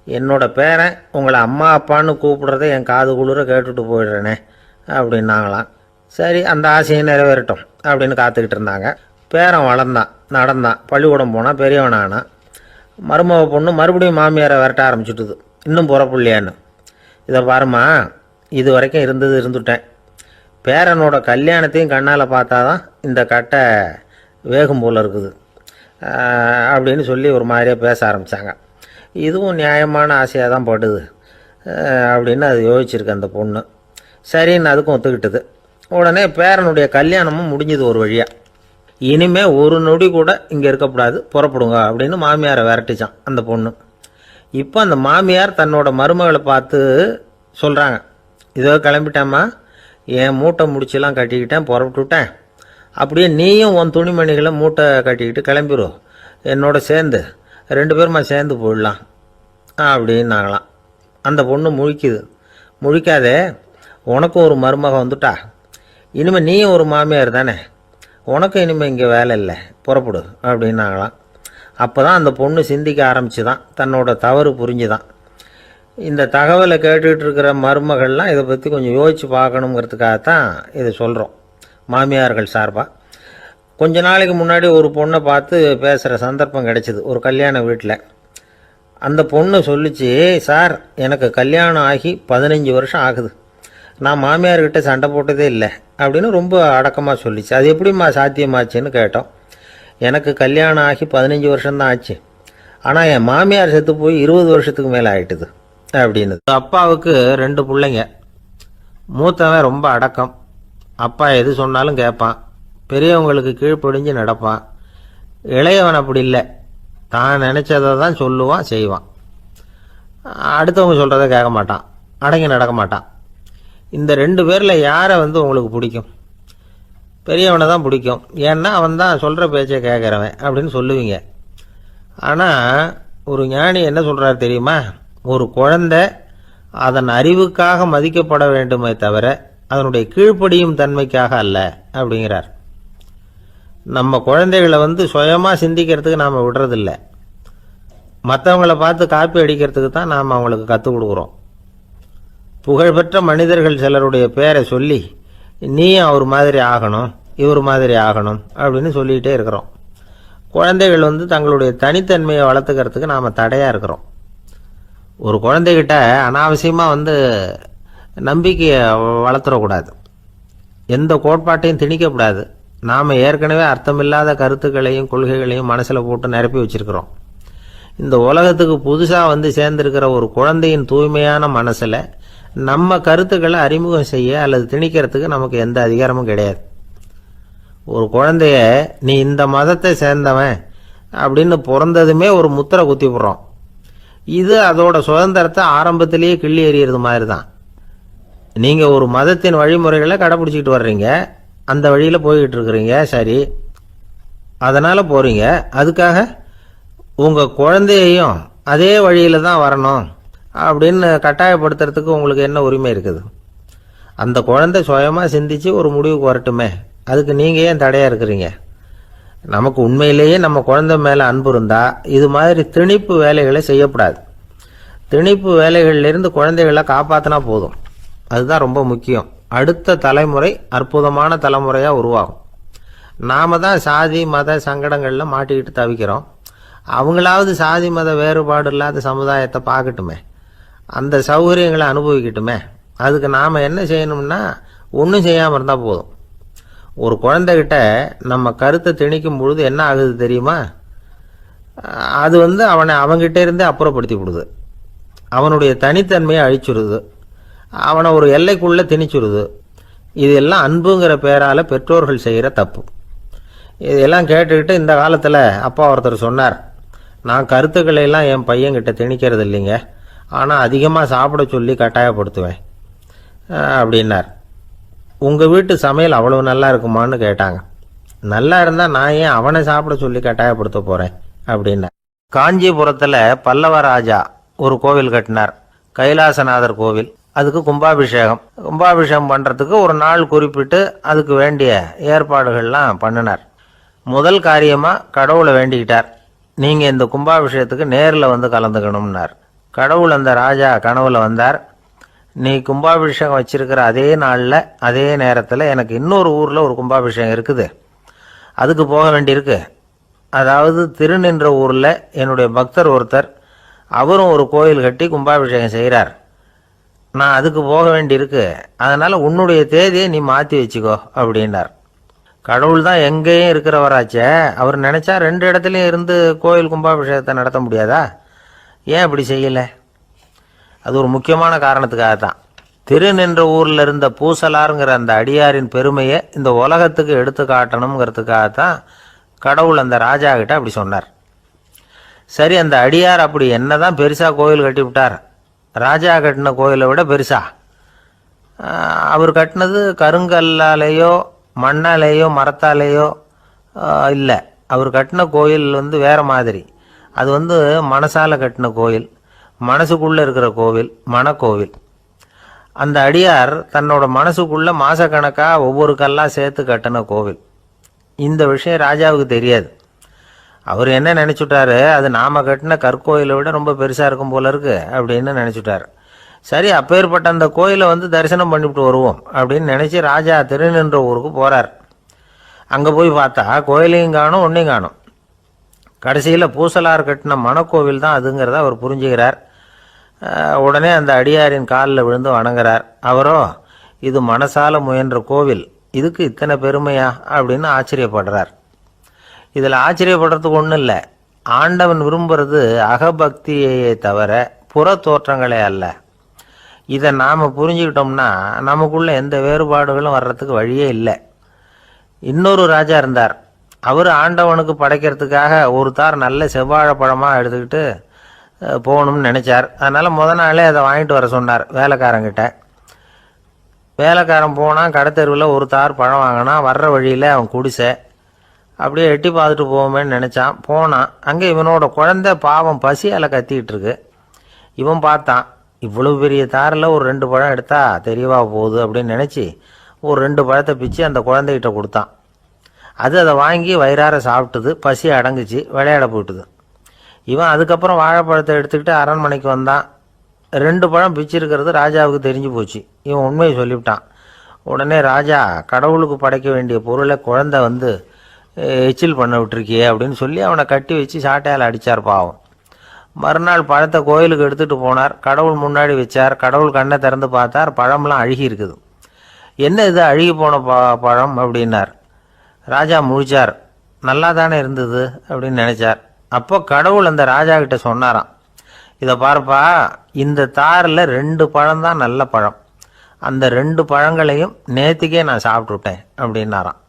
என்னோட பேரன் உங்களை அம்மா அப்பான்னு கூப்பிடுறதை என் காது குளிர கேட்டுட்டு போயிடுறேனே அப்படின்னாங்களாம். சரி, அந்த ஆசையை நிறைவேறட்டும் அப்படின்னு காத்துக்கிட்டு இருந்தாங்க. பேரன் வளர்ந்தான், நடந்தான், பள்ளிக்கூடம் போனால் பெரியவனானா. மருமக பொண்ணு மறுபடியும் மாமியாரை விரட்ட ஆரம்பிச்சுட்டுது, இன்னும் புறப்புள்ளையான்னு. இதை பாருமா, இது வரைக்கும் இருந்துட்டேன். பேரனோட கல்யாணத்தையும் கண்ணால் பார்த்தா தான் இந்த கட்டை வேகும் போல் இருக்குது அப்படின்னு சொல்லி ஒரு மாதிரியாக பேச ஆரம்பித்தாங்க. இதுவும் நியாயமான ஆசையாக தான் படுது அப்படின்னு அது யோசிச்சிருக்கு அந்த பொண்ணு. சரின்னு அதுக்கும் ஒத்துக்கிட்டது. உடனே பேரனுடைய கல்யாணமும் முடிஞ்சது ஒரு வழியாக. இனிமேல் ஒரு நொடி கூட இங்கே இருக்கக்கூடாது, புறப்படுங்க அப்படின்னு மாமியாரை விரட்டிச்சான் அந்த பொண்ணு. இப்போ அந்த மாமியார் தன்னோட மருமகளை பார்த்து சொல்கிறாங்க, இதோ கிளம்பிட்டேம்மா, என் மூட்டை முடிச்செல்லாம் கட்டிக்கிட்டேன், புறப்பட்டுவிட்டேன். அப்படியே நீயும் உன் துணிமணிகளை மூட்டை கட்டிக்கிட்டு கிளம்பிடும், என்னோட சேர்ந்து 2 பேருமா சேர்ந்து போயிடலாம் அப்படின்னாங்களாம். அந்த பொண்ணு முழிக்குது. முழிக்காதே, உனக்கும் ஒரு மருமக வந்துட்டா, இனிமேல் நீயும் ஒரு மாமியார் தானே, உனக்கும் இனிமேல் இங்கே வேலை இல்லை, புறப்படு அப்படின்னாங்களாம். அப்போ தான் அந்த பொண்ணு சிந்திக்க ஆரம்பிச்சுதான், தன்னோட தவறு புரிஞ்சுதான். இந்த தகவலை கேட்டுக்கிட்டு இருக்கிற மருமகள்லாம் இதை பற்றி கொஞ்சம் யோசித்து பார்க்கணுங்கிறதுக்காகத்தான் இதை சொல்கிறோம் மாமியார்கள் சார்பாக. கொஞ்ச நாளைக்கு முன்னாடி ஒரு பொண்ணை பார்த்து பேசுகிற சந்தர்ப்பம் கிடைச்சிது ஒரு கல்யாண வீட்டில். அந்த பொண்ணு சொல்லிச்சு, சார் எனக்கு கல்யாணம் ஆகி 15 வருஷம் ஆகுது, நான் மாமியார்கிட்ட சண்டை போட்டதே இல்லை அப்படின்னு ரொம்ப அடக்கமாக சொல்லிச்சு. அது எப்படிம்மா சாத்தியமாச்சுன்னு கேட்டோம். எனக்கு கல்யாணம் ஆகி 15 வருஷம்தான் ஆச்சு, ஆனால் என் மாமியார் செத்து போய் 20 வருஷத்துக்கு மேலே ஆயிட்டுது அப்படின்னு. அப்பாவுக்கு 2 பிள்ளைங்க. மூத்தவன் ரொம்ப அடக்கம், அப்பா எது சொன்னாலும் கேட்பான், பெரியவங்களுக்கு கீழ்ப்படிஞ்சு நடப்பான். இளையவன் அப்படி இல்லை, தான் நினச்சதை தான் சொல்லுவான், செய்வான். அடுத்தவங்க சொல்கிறத கேட்க மாட்டான், அடங்கி நடக்க மாட்டான். இந்த 2 பேரில் யாரை உங்களுக்கு பிடிக்கும்? பெரியவனை தான் பிடிக்கும், ஏன்னா அவன் தான் சொல்கிற பேச்சை கேட்குறவன் அப்படின்னு சொல்லுவீங்க. ஆனால் ஒரு ஞானி என்ன சொல்கிறார் தெரியுமா? ஒரு குழந்தை அதன் அறிவுக்காக மதிக்கப்பட வேண்டுமே தவிர அதனுடைய கீழ்ப்படியும் தன்மைக்காக அல்ல அப்படிங்கிறார். நம்ம குழந்தைகளை சுயமாக சிந்திக்கிறதுக்கு நாம் விடுறதில்ல, மற்றவங்களை பார்த்து காப்பி அடிக்கிறதுக்கு தான் நாம் அவங்களுக்கு கற்றுக் கொடுக்குறோம். புகழ்பெற்ற மனிதர்கள் சிலருடைய பேரை சொல்லி நீயும் அவர் மாதிரி ஆகணும், இவர் மாதிரி ஆகணும் அப்படின்னு சொல்லிகிட்டே இருக்கிறோம். குழந்தைகள் தங்களுடைய தனித்தன்மையை வளர்த்துக்கிறதுக்கு நாம் தடையாக இருக்கிறோம். ஒரு குழந்தைகிட்ட அனாவசியமாக நம்பிக்கையை வளர்த்துடக்கூடாது, எந்த கோட்பாட்டையும் திணிக்கக்கூடாது. நாம் ஏற்கனவே அர்த்தமில்லாத கருத்துக்களையும் கொள்கைகளையும் மனசில் போட்டு நிரப்பி வச்சுருக்கிறோம். இந்த உலகத்துக்கு புதுசாக சேர்ந்திருக்கிற ஒரு குழந்தையின் தூய்மையான மனசில் நம்ம கருத்துக்களை அறிமுகம் செய்ய அல்லது திணிக்கிறதுக்கு நமக்கு எந்த அதிகாரமும் கிடையாது. ஒரு குழந்தைய நீ இந்த மதத்தை சேர்ந்தவன் அப்படின்னு பிறந்ததுமே ஒரு முத்திரை குத்தி போடுறோம். இது அதோட சுதந்திரத்தை ஆரம்பத்திலேயே கிள்ளி எறிகிறது மாதிரி தான். நீங்கள் ஒரு மதத்தின் வழிமுறைகளை கடைப்பிடிச்சிக்கிட்டு வர்றீங்க, அந்த வழியில் போய்கிட்டு இருக்கிறீங்க, சரி, அதனால் போகிறீங்க. அதுக்காக உங்கள் குழந்தையையும் அதே வழியில் தான் வரணும் அப்படின்னு கட்டாயப்படுத்துறதுக்கு உங்களுக்கு என்ன உரிமை இருக்குது? அந்த குழந்தை சுயமாக சிந்திச்சு ஒரு முடிவுக்கு வரட்டுமே, அதுக்கு நீங்கள் ஏன் தடையாக இருக்கிறீங்க? நமக்கு உண்மையிலேயே நம்ம குழந்தை மேலே அன்பு இருந்தால் இது மாதிரி திணிப்பு வேலைகளை செய்யக்கூடாது. திணிப்பு வேலைகள்லேருந்து குழந்தைகளை காப்பாற்றினா போதும், அதுதான் ரொம்ப முக்கியம். அடுத்த தலைமுறை அற்புதமான தலைமுறையாக உருவாகும். நாம தான் சாதி மத சங்கடங்களில் மாட்டிக்கிட்டு தவிக்கிறோம். அவங்களாவது சாதி மத வேறுபாடு இல்லாத சமுதாயத்தை பார்க்கட்டுமே, அந்த சௌகரியங்களை அனுபவிக்கட்டுமே. அதுக்கு நாம் என்ன செய்யணும்னா ஒன்றும் செய்யாமல் இருந்தால் போதும். ஒரு குழந்தைகிட்ட நம்ம கருத்தை திணிக்கும் பொழுது என்ன ஆகுது தெரியுமா? அது அவனை அவங்கிட்ட இருந்தே அப்புறப்படுத்தி விடுது. அவனுடைய தனித்தன்மையை அழிச்சுடுது. அவனை ஒரு எல்லைக்குள்ளே திணிச்சுடுது. இதெல்லாம் அன்புங்கிற பேரால் பெற்றோர்கள் செய்கிற தப்பு. இதெல்லாம் கேட்டுக்கிட்டு இந்த காலத்தில் அப்பா ஒருத்தர் சொன்னார், நான் கருத்துக்களை எல்லாம் என் பையன்கிட்ட திணிக்கிறது இல்லைங்க, ஆனால் அதிகமாக சாப்பிட சொல்லி கட்டாயப்படுத்துவேன் அப்படின்னார். உங்கள் வீட்டு சமையல் அவ்வளவு நல்லா இருக்குமான்னு கேட்டாங்க. நல்லா இருந்தால் நான் ஏன் அவனை சாப்பிட சொல்லி கட்டாயப்படுத்த போகிறேன் அப்படின்னார். காஞ்சிபுரத்தில் பல்லவ ராஜா ஒரு கோவில் கட்டினார், கைலாசநாதர் கோவில். அதுக்கு கும்பாபிஷேகம் பண்ணுறதுக்கு ஒரு நாள் குறிப்பிட்டு அதுக்கு வேண்டிய ஏற்பாடுகள்லாம் பண்ணினார். முதல் காரியமாக கடவுளை வேண்டிக்கிட்டார், நீங்கள் இந்த கும்பாபிஷேகத்துக்கு நேரில் வந்து கலந்துக்கணும்னார். கடவுள் அந்த ராஜா கனவுல வந்தார். நீ கும்பாபிஷேகம் வச்சிருக்கிற அதே நாளில் அதே நேரத்தில் எனக்கு இன்னொரு ஊரில் ஒரு கும்பாபிஷேகம் இருக்குது, அதுக்கு போக வேண்டியிருக்கு. அதாவது திருநின்ற ஊரில் என்னுடைய பக்தர் ஒருத்தர், அவரும் ஒரு கோயில் கட்டி கும்பாபிஷேகம் செய்கிறார், நான் அதுக்கு போக வேண்டியிருக்கு, அதனால் உன்னுடைய தேதியை நீ மாற்றி வச்சுக்கோ அப்படின்னார். கடவுள் தான் எங்கேயும் இருக்கிறவராச்சே, அவர் நினச்சா 2 இடத்துலையும் இருந்து கோயில் கும்பாபிஷேகத்தை நடத்த முடியாதா? ஏன் அப்படி செய்யலை? அது ஒரு முக்கியமான காரணத்துக்காக தான். திருநின்ற ஊரில் இருந்த பூசலாருங்கிற அந்த அடியாரின் பெருமையை இந்த உலகத்துக்கு எடுத்து காட்டணுங்கிறதுக்காகத்தான் கடவுள் அந்த ராஜா கிட்ட அப்படி சொன்னார். சரி, அந்த அடியார் அப்படி என்னதான் பெருசாக கோயில் கட்டி விட்டார்? ராஜா கட்டின கோயிலை விட பெருசா? அவர் கட்டினது கருங்கல்லாலேயோ மண்ணாலேயோ மரத்தாலேயோ இல்லை. அவர் கட்டின கோயில் வேற மாதிரி. அது மனசால கட்டின கோயில், மனசுக்குள்ளே இருக்கிற கோவில், மனக்கோவில். அந்த அடியார் தன்னோட மனசுக்குள்ளே மாசக்கணக்காக ஒவ்வொரு கல்லாக சேர்த்து கட்டின கோவில். இந்த விஷயம் ராஜாவுக்கு தெரியாது. அவர் என்ன நினச்சுட்டாரு, அது நாம் கட்டின கற்கோயிலை விட ரொம்ப பெருசாக இருக்கும் போல இருக்கு அப்படின்னு நினச்சிட்டார். சரி, அப்பேற்பட்ட அந்த கோயிலை தரிசனம் பண்ணிவிட்டு வருவோம் அப்படின்னு நினச்சி ராஜா திருநின்ற ஊருக்கு போகிறார். அங்கே போய் பார்த்தா கோயிலையும் காணும், ஒன்றையும் காணும். கடைசியில் பூசலார் கட்டின மனக்கோவில் தான் அதுங்கிறத அவர் புரிஞ்சுக்கிறார். உடனே அந்த அடியாரின் காலில் விழுந்து வணங்குறார். அவரோ, இது மனசால முயன்ற கோவில், இதுக்கு இத்தனை பெருமையா அப்படின்னு ஆச்சரியப்படுறார். இதில் ஆச்சரியப்படுறதுக்கு ஒன்றும் இல்லை. ஆண்டவன் விரும்புறது அகபக்தியையே தவிர புற தோற்றங்களே அல்ல. இதை நாம் புரிஞ்சுக்கிட்டோம்னா நமக்குள்ள எந்த வேறுபாடுகளும் வர்றதுக்கு வழியே இல்லை. இன்னொரு ராஜா இருந்தார். அவர் ஆண்டவனுக்கு படைக்கிறதுக்காக ஒரு தார் நல்ல செவ்வாழைப்பழமாக எடுத்துக்கிட்டு போகணும்னு நினச்சார். அதனால் முத நாளே அதை வாங்கிட்டு வர சொன்னார் வேலைக்காரங்கிட்ட. வேலைக்காரன் போனால் கடைத்தெருவில் ஒரு தார் பழம் வாங்கினான். வர்ற வழியில் அவன் குடிசை. அப்படியே எட்டி பார்த்துட்டு போவோமேன்னு நினச்சான். போனான். அங்கே இவனோட குழந்தை பாவம் பசியால் கத்திக்கிட்டு இருக்கு. இவன் பார்த்தான், இவ்வளவு பெரிய தாரில் ஒரு 2 பழம் எடுத்தா தெரியவா போகுது அப்படின்னு நினச்சி ஒரு 2 பழத்தை பிச்சு அந்த குழந்தைகிட்ட கொடுத்தான். அது அதை வாங்கி வயிறார சாப்பிட்டுது. பசி அடங்குச்சு, விளையாட போயிட்டுது. இவன் அதுக்கப்புறம் வாழைப்பழத்தை எடுத்துக்கிட்டு அரண்மனைக்கு வந்தான். 2 பழம் பிச்சிருக்கிறது ராஜாவுக்கு தெரிஞ்சு போச்சு. இவன் உண்மையை சொல்லிவிட்டான். உடனே ராஜா, கடவுளுக்கு படைக்க வேண்டிய பொருளை குழந்தை எச்சில் பண்ண விட்டுருக்கியே அப்படின்னு சொல்லி அவனை கட்டி வச்சு சாட்டையால் அடித்தார் பாவம். மறுநாள் பழத்தை கோயிலுக்கு எடுத்துகிட்டு போனார். கடவுள் முன்னாடி வச்சார். கடவுள் கண்ணை திறந்து பார்த்தார், பழம்லாம் அழுகி இருக்குது. என்ன இது அழுகி போன பழம் அப்படின்னார். ராஜா முழிச்சார். நல்லா தானே இருந்தது அப்படின்னு நினச்சார். அப்போ கடவுள் அந்த ராஜா கிட்ட சொன்னாராம், இதை பார்ப்பா, இந்த தாரில் 2 பழம் தான் நல்ல பழம், அந்த 2 பழங்களையும் நேற்றுக்கே நான் சாப்பிட்டுட்டேன் அப்படின்னாராம்.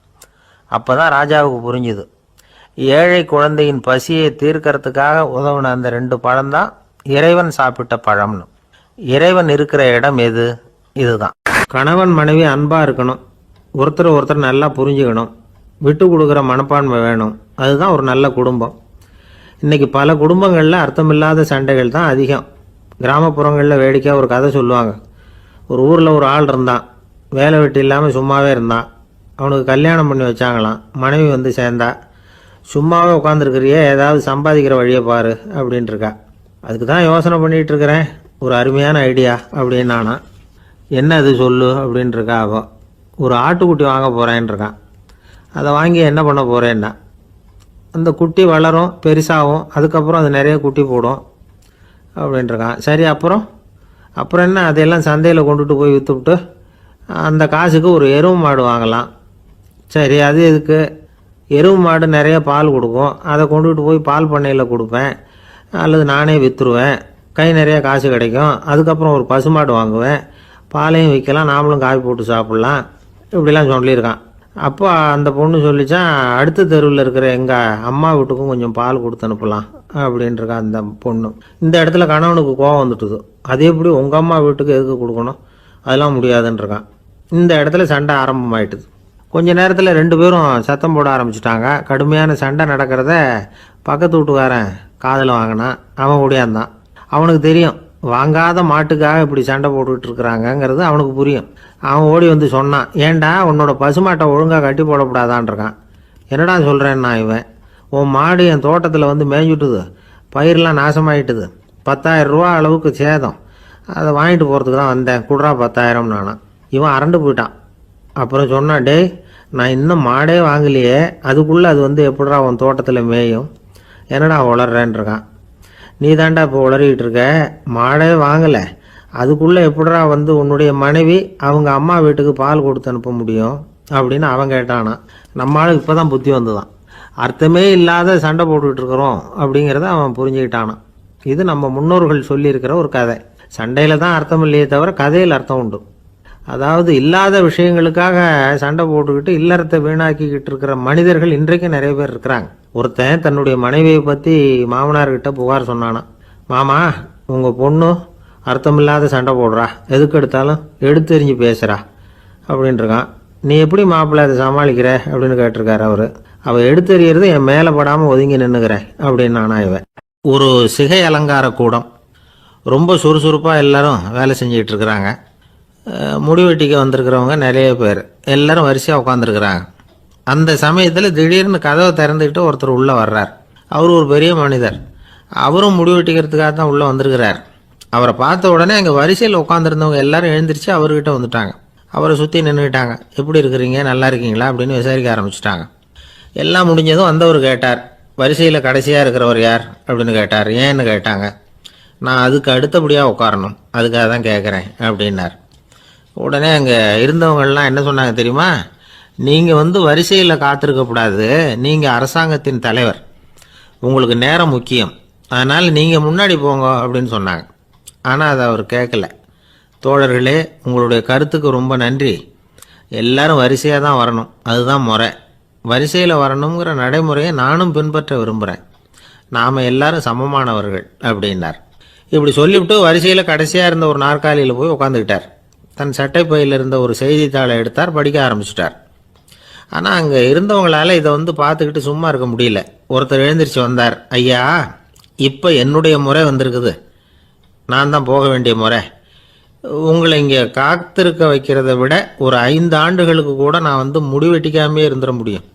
அப்போ தான் ராஜாவுக்கு புரிஞ்சுது, ஏழை குழந்தையின் பசியை தீர்க்கறதுக்காக உதவுன அந்த 2 பழம்தான் இறைவன் சாப்பிட்ட பழம்னு. இறைவன் இருக்கிற இடம் எது? இதுதான். கணவன் மனைவி அன்பாக இருக்கணும், ஒருத்தர் நல்லா புரிஞ்சுக்கணும், விட்டு கொடுக்குற மனப்பான்மை வேணும். அதுதான் ஒரு நல்ல குடும்பம். இன்றைக்கி பல குடும்பங்களில் அர்த்தமில்லாத சண்டைகள் தான் அதிகம். கிராமப்புறங்களில் வேடிக்கையாக ஒரு கதை சொல்லுவாங்க. ஒரு ஊரில் ஒரு ஆள் இருந்தான், வேலை வெட்டி இல்லாமல் சும்மாவே இருந்தான். அவனுக்கு கல்யாணம் பண்ணி வச்சாங்களாம். மனைவி சேர்ந்தா. சும்மாவே உட்காந்துருக்கிறியே, ஏதாவது சம்பாதிக்கிற வழியை பாரு அப்படின்ட்டுருக்கா. அதுக்கு தான் யோசனை பண்ணிகிட்டு இருக்கிறேன், ஒரு அருமையான ஐடியா அப்படின்னு நானா. என்ன அது சொல்லு அப்படின்ட்டு இருக்கா அவன். ஒரு ஆட்டுக்குட்டி வாங்க போகிறேன்னு இருக்கான். அதை வாங்கி என்ன பண்ண போகிறேன்னா, அந்த குட்டி வளரும், பெருசாகும், அதுக்கப்புறம் அது நிறைய குட்டி போடும் அப்படின்ட்டுருக்கான். சரி, அப்புறம் என்ன, அதையெல்லாம் சந்தையில் கொண்டுட்டு போய் விற்றுவிட்டு அந்த காசுக்கு ஒரு எருவு மாடு வாங்கலாம். சரி, அது எதுக்கு? எருவு மாடு நிறைய பால் கொடுக்கும், அதை கொண்டுகிட்டு போய் பால் பண்ணையில் கொடுப்பேன், அல்லது நானே விற்றுருவேன், கை நிறைய காசு கிடைக்கும். அதுக்கப்புறம் ஒரு பசுமாடு வாங்குவேன், பாலையும் விற்கலாம், நாமளும் காய் போட்டு சாப்பிட்லாம், இப்படிலாம் சொல்லியிருக்கான். அப்போ அந்த பொண்ணு சொல்லிச்சான், அடுத்த தெருவில் இருக்கிற எங்கள் அம்மா வீட்டுக்கும் கொஞ்சம் பால் கொடுத்து அனுப்பலாம் அப்படின்ட்டுருக்கான் அந்த பொண்ணு. இந்த இடத்துல கணவனுக்கு கோவம் வந்துட்டுது. அது எப்படி உங்கள் அம்மா வீட்டுக்கு எதுக்கு கொடுக்கணும், அதெல்லாம் முடியாதுன்றிருக்கான். இந்த இடத்துல சண்டை ஆரம்பமாயிட்டுது. கொஞ்ச நேரத்தில் 2 பேரும் சத்தம் போட ஆரம்பிச்சிட்டாங்க. கடுமையான சண்டை நடக்கிறத பக்கத்து வீட்டுக்காரன் காதில் வாங்கினான். அவன் ஓடியாந்தான். அவனுக்கு தெரியும், வாங்காத மாட்டுக்காக இப்படி சண்டை போட்டுக்கிட்டு இருக்கிறாங்கங்கிறது அவனுக்கு புரியும். அவன் ஓடி வந்து சொன்னான், ஏண்டா உன்னோட பசுமாட்டை ஒழுங்காக கட்டி போடக்கூடாதான்ருக்கான். என்னடா சொல்கிறேன்னா இவன், உன் மாடு என் தோட்டத்தில் வந்து மேய்ஞ்சுட்டுது, பயிரெலாம் நாசமாயிட்டுது, 10,000 ரூபா அளவுக்கு சேதம், அதை வாங்கிட்டு போகிறதுக்கு தான் வந்தேன், குடுறா 10,000 நானான். இவன் அரண்டு போயிட்டான். அப்புறம் சொன்னான், டேய் நான் இன்னும் மாடே வாங்கலையே, அதுக்குள்ளே அது வந்து எப்படிடா உன் தோட்டத்தில் மேயும், என்னடா உளர்றேன்ருக்கான். நீ தாண்டா இப்போ உளறிக்கிட்டு இருக்க, மாடே வாங்கலை, அதுக்குள்ளே எப்படிடா வந்து உன்னுடைய மனைவி அவங்க அம்மா வீட்டுக்கு பால் கொடுத்து அனுப்ப முடியும் அப்படின்னு அவன் கேட்டானா. நம்மளால இப்போ தான் புத்தி வந்துதான், அர்த்தமே இல்லாத சண்டை போட்டுக்கிட்டு இருக்கிறோம் அப்படிங்கிறத அவன் புரிஞ்சுக்கிட்டானான். இது நம்ம முன்னோர்கள் சொல்லியிருக்கிற ஒரு கதை. சண்டையில் தான் அர்த்தம் இல்லையே தவிர கதையில் அர்த்தம் உண்டு. அதாவது இல்லாத விஷயங்களுக்காக சண்டை போட்டுக்கிட்டு இல்லறத்தை வீணாக்கிக்கிட்டு இருக்கிற மனிதர்கள் இன்றைக்கு நிறைய பேர் இருக்கிறாங்க. ஒருத்தன் தன்னுடைய மனைவியை பற்றி மாமனார்கிட்ட புகார் சொன்னானா, மாமா உங்கள் பொண்ணு அர்த்தமில்லாத சண்டை போடுறா, எதுக்கு எடுத்தாலும் எடுத்தெறிஞ்சு பேசுகிறா அப்படின்ட்டுருக்கான். நீ எப்படி மாப்பிள்ளை அதை சமாளிக்கிற அப்படின்னு கேட்டிருக்காரு அவர். அவள் எடுத்தெறியறது என் மேலே படாமல் ஒதுங்கி நின்றுக்கிறேன் அப்படின்னு நானா இவன். ஒரு சிகை அலங்கார கூடம், ரொம்ப சுறுசுறுப்பாக எல்லாரும் வேலை செஞ்சுக்கிட்டு இருக்கிறாங்க. முடிவெட்டிக்க வந்திருக்கிறவங்க நிறைய பேர், எல்லாரும் வரிசையாக உட்காந்துருக்குறாங்க. அந்த சமயத்தில் திடீர்னு கதவை திறந்துக்கிட்டு ஒருத்தர் உள்ளே வர்றார். அவர் ஒரு பெரிய மனிதர். அவரும் முடிவெட்டிக்கிறதுக்காக தான் உள்ளே வந்திருக்கிறார். அவரை பார்த்த உடனே அங்கே வரிசையில் உட்காந்துருந்தவங்க எல்லாரும் எழுந்திரிச்சு அவர்கிட்ட வந்துட்டாங்க. அவரை சுற்றி நின்றுக்கிட்டாங்க. எப்படி இருக்கிறீங்க, நல்லா இருக்கீங்களா அப்படின்னு விசாரிக்க ஆரம்பிச்சிட்டாங்க. எல்லாம் முடிஞ்சதும் வந்தவர் கேட்டார், வரிசையில் கடைசியாக இருக்கிறவர் யார் அப்படின்னு கேட்டார். ஏன்னு கேட்டாங்க. நான் அதுக்கு அடுத்தபடியாக உட்காரணும், அதுக்காக தான் கேட்குறேன் அப்படின்னார். உடனே அங்கே இருந்தவங்கள்லாம் என்ன சொன்னாங்க தெரியுமா, நீங்கள் வந்து வரிசையில் காத்திருக்கக்கூடாது, நீங்கள் அரசாங்கத்தின் தலைவர், உங்களுக்கு நேரம் முக்கியம், அதனால் நீங்கள் முன்னாடி போங்க அப்படின்னு சொன்னாங்க. ஆனால் அதை அவர் கேட்கல. தோழர்களே, உங்களுடைய கருத்துக்கு ரொம்ப நன்றி, எல்லாரும் வரிசையாக தான் வரணும், அதுதான் முறை, வரிசையில் வரணுங்கிற நடைமுறையை நானும் பின்பற்ற விரும்புகிறேன், நாம் எல்லாரும் சமமானவர்கள் அப்படின்னார். இப்படி சொல்லிவிட்டு வரிசையில் கடைசியாக இருந்த ஒரு நாற்காலியில் போய் உட்காந்துக்கிட்டார். தன் சட்டை பையில் இருந்த ஒரு செய்தித்தாளை எடுத்தார், படிக்க ஆரம்பிச்சிட்டார். ஆனால் அங்கே இருந்தவங்களால இதை வந்து பார்த்துக்கிட்டு சும்மா இருக்க முடியல. ஒருத்தர் எழுந்திரிச்சு வந்தார். ஐயா, இப்போ என்னுடைய முறை வந்திருக்குது, நான் தான் போக வேண்டிய முறை, உங்களை இங்கே காத்திருக்க வைக்கிறத விட ஒரு 5 ஆண்டுகளுக்கு கூட நான் வந்து முடிவெட்டிக்காமே இருந்துட முடியும்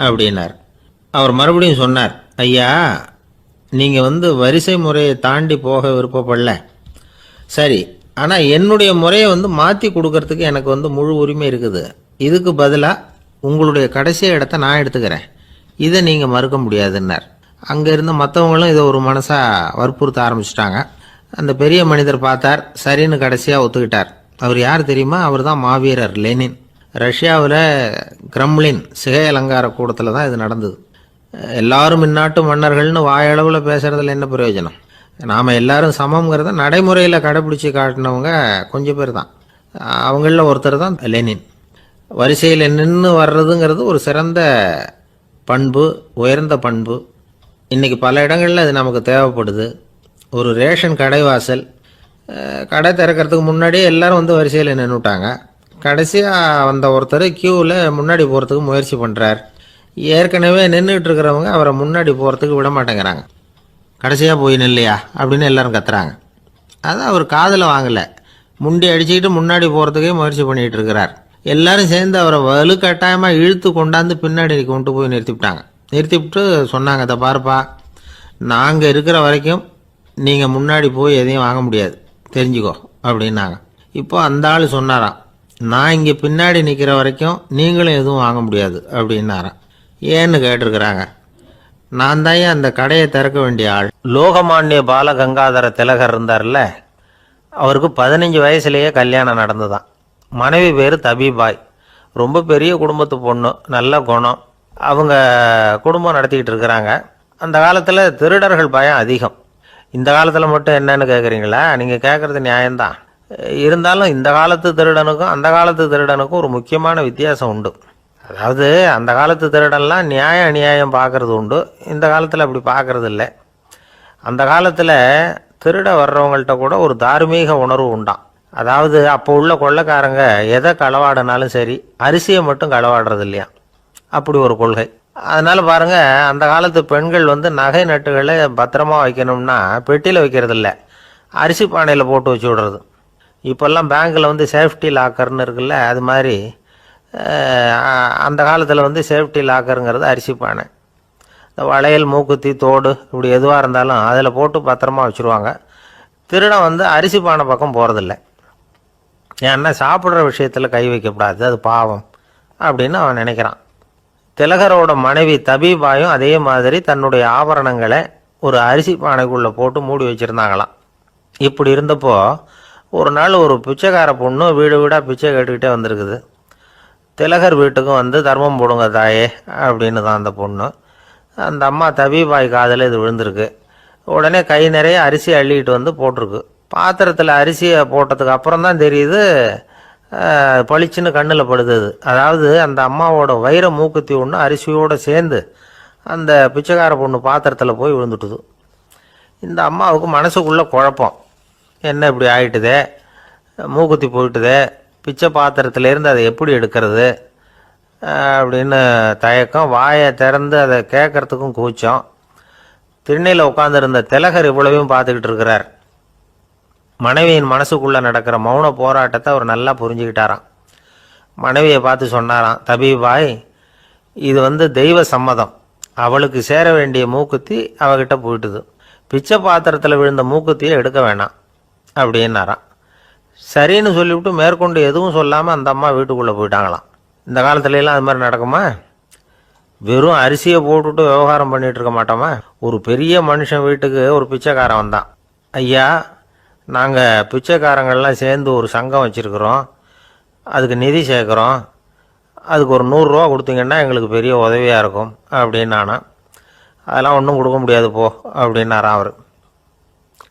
அப்படின்னார். அவர் மறுபடியும் சொன்னார், ஐயா நீங்கள் வந்து வரிசை முறையை தாண்டி போக விருப்பப்படல, சரி, ஆனால் என்னுடைய முறையை வந்து மாற்றி கொடுக்கறதுக்கு எனக்கு வந்து முழு உரிமை இருக்குது, இதுக்கு பதிலாக உங்களுடைய கடைசி இடத்த நான் எடுத்துக்கிறேன், இதை நீங்கள் மறுக்க முடியாதுன்னார். அங்கே இருந்த மற்றவங்களும் இதை ஒரு மனசாக வற்புறுத்த ஆரம்பிச்சிட்டாங்க. அந்த பெரிய மனிதர் பார்த்தார், சரின்னு கடைசியாக ஒத்துக்கிட்டார். அவர் யார் தெரியுமா, அவர் தான் மாவீரர் லெனின். ரஷ்யாவில் கிரெம்ளின் சிகை அலங்கார கூடத்தில் தான் இது நடந்தது. எல்லாரும் இந்நாட்டு மன்னர்கள்னு வாயளவில் பேசுகிறதுல என்ன பிரயோஜனம், நாம் எல்லாரும் சமங்கிறத நடைமுறையில் கடைப்பிடிச்சி காட்டினவங்க கொஞ்சம் பேர் தான். அவங்களில் ஒருத்தர் தான் லெனின். வரிசையில் நின்று வர்றதுங்கிறது ஒரு சிறந்த பண்பு, உயர்ந்த பண்பு. இன்றைக்கி பல இடங்களில் அது நமக்கு தேவைப்படுது. ஒரு ரேஷன் கடைவாசல், கடை திறக்கிறதுக்கு முன்னாடியே எல்லாரும் வந்து வரிசையில் நின்றுட்டாங்க. கடைசியாக வந்த ஒருத்தர் க்யூவில் முன்னாடி போகிறதுக்கு முயற்சி பண்ணுறார். ஏற்கனவே நின்றுட்டு இருக்கிறவங்க அவரை முன்னாடி போகிறதுக்கு விட மாட்டேங்கிறாங்க. கடைசியாக போய் நில்லையா அப்படின்னு எல்லாரும் கத்துறாங்க. அதான் அவர் காதில் வாங்கலை, முண்டி அடிச்சுக்கிட்டு முன்னாடி போகிறதுக்கே முயற்சி பண்ணிகிட்டு இருக்கிறார். எல்லாரும் சேர்ந்து அவரை வலுக்கட்டாயமாக இழுத்து கொண்டாந்து பின்னாடி கொண்டு போய் நிறுத்திவிட்டாங்க. நிறுத்திவிட்டு சொன்னாங்க, அதை பாருப்பா, நாங்கள் இருக்கிற வரைக்கும் நீங்கள் முன்னாடி போய் எதையும் வாங்க முடியாது, தெரிஞ்சுக்கோ அப்படின்னாங்க. இப்போ அந்த ஆள் சொன்னாராம், நான் இங்கே பின்னாடி நிற்கிற வரைக்கும் நீங்களும் எதுவும் வாங்க முடியாது அப்படின்னாராம். ஏன்னு கேட்டிருக்கிறாங்க. நான் தான் அந்த கடையை திறக்க வேண்டிய ஆள். லோகமானிய பாலகங்காதர திலகர் இருந்தார்ல, அவருக்கு 15 வயசுலேயே கல்யாணம் நடந்துதான். மனைவி பேர் தபிபாய். ரொம்ப பெரிய குடும்பத்து பொண்ணு, நல்ல குணம். அவங்க குடும்பம் நடத்திக்கிட்டு இருக்கிறாங்க. அந்த காலத்தில் திருடர்கள் பயம் அதிகம். இந்த காலத்தில் மட்டும் என்னன்னு கேட்குறீங்களா? நீங்கள் கேட்குறது நியாயம்தான். இருந்தாலும் இந்த காலத்து திருடனுக்கும் அந்த காலத்து திருடனுக்கும் ஒரு முக்கியமான வித்தியாசம் உண்டு. அதாவது அந்த காலத்து திருடன்லாம் நியாயம் அநியாயம் பார்க்கறது உண்டு, இந்த காலத்தில் அப்படி பார்க்கறது இல்லை. அந்த காலத்தில் திருட வர்றவங்கள்ட்ட கூட ஒரு தார்மீக உணர்வு உண்டாம். அதாவது அப்போ உள்ள கொள்ளைக்காரங்க எதை களவாடினாலும் சரி, அரிசியை மட்டும் களவாடுறது இல்லையா, அப்படி ஒரு கொள்கை. அதனால பாருங்க, அந்த காலத்து பெண்கள் நகை நட்டுகளை பத்திரமா வைக்கணும்னா பெட்டியில் வைக்கிறது இல்லை, அரிசி பானையில் போட்டு வச்சு விடுறது. இப்போல்லாம் பேங்க்கில் சேஃப்டி லாக்கர்னு இருக்குல்ல, அது மாதிரி அந்த காலத்தில் சேஃப்டி லாக்கருங்கிறது அரிசி பானை. இந்த வளையல், மூக்குத்தி, தோடு இப்படி எதுவாக இருந்தாலும் அதில் போட்டு பத்திரமா வச்சுருவாங்க. திருடன் அரிசி பானை பக்கம் போகிறதில்ல. ஏன்னா சாப்பிட்ற விஷயத்தில் கை வைக்கக்கூடாது, அது பாவம் அப்படின்னு அவன் நினைக்கிறான். திலகரோட மனைவி தபிபாயும் அதே மாதிரி தன்னுடைய ஆபரணங்களை ஒரு அரிசி பானைக்குள்ளே போட்டு மூடி வச்சுருந்தாங்களாம். இப்படி இருந்தப்போ ஒரு நாள் ஒரு பிச்சைக்கார பொண்ணு வீடு வீடாக பிச்சை கேட்டுக்கிட்டே வந்திருக்குது. திலகர் வீட்டுக்கும் தர்மம் போடுங்க தாயே அப்படின்னு தான் அந்த பொண்ணு. அந்த அம்மா தபிபாய் காதில் இது விழுந்திருக்கு. உடனே கை நிறைய அரிசி அள்ளிக்கிட்டு போட்டிருக்கு. பாத்திரத்தில் அரிசியை போட்டதுக்கு அப்புறம் தான் தெரியுது, பளிச்சுன்னு கண்ணில் படுது. அதாவது அந்த அம்மாவோட வைர மூக்குத்தி ஒன்று அரிசியோடு சேர்ந்து அந்த பிச்சைக்கார பொண்ணு பாத்திரத்தில் போய் விழுந்துட்டுது. இந்த அம்மாவுக்கு மனசுக்குள்ளே குழப்பம், என்ன இப்படி ஆகிட்டுதே, மூக்குத்தி போயிட்டுதே, பிச்சை பாத்திரத்துலேருந்து அதை எப்படி எடுக்கிறது அப்படின்னு தயக்கம். வாயை திறந்து அதை கேட்கறதுக்கும் கூச்சம். திண்ணையில் உட்காந்துருந்த திலகர் இவ்வளவையும் பார்த்துக்கிட்டு இருக்கிறார். மனைவியின் மனசுக்குள்ளே நடக்கிற மௌன போராட்டத்தை அவர் நல்லா புரிஞ்சுக்கிட்டாராம். மனைவியை பார்த்து சொன்னாராம், தபிபாய், இது தெய்வ சம்மதம். அவளுக்கு சேர வேண்டிய மூக்குத்தி அவகிட்ட போயிட்டுது. பிச்சை பாத்திரத்தில் விழுந்த மூக்குத்தியை எடுக்க வேணாம் அப்படின்னாராம். சரின்னு சொல்லிவிட்டு மேற்கொண்டு எதுவும் சொல்லாமல் அந்த அம்மா வீட்டுக்குள்ளே போயிட்டாங்களாம். இந்த காலத்துலலாம் அது மாதிரி நடக்குமா? வெறும் அரிசியை போட்டுட்டு விவகாரம் பண்ணிகிட்டு இருக்க மாட்டோமா? ஒரு பெரிய மனுஷன் வீட்டுக்கு ஒரு பிச்சைக்காரன் வந்தான். ஐயா, நாங்கள் பிச்சைக்காரங்கள்லாம் சேர்ந்து ஒரு சங்கம் வச்சுருக்குறோம், அதுக்கு நிதி சேர்க்குறோம், அதுக்கு ஒரு 100 ரூபா கொடுத்தீங்கன்னா எங்களுக்கு பெரிய உதவியாக இருக்கும் அப்படின்னானா. அதெல்லாம் ஒன்றும் கொடுக்க முடியாது போ அப்படின்னாரான் அவர்.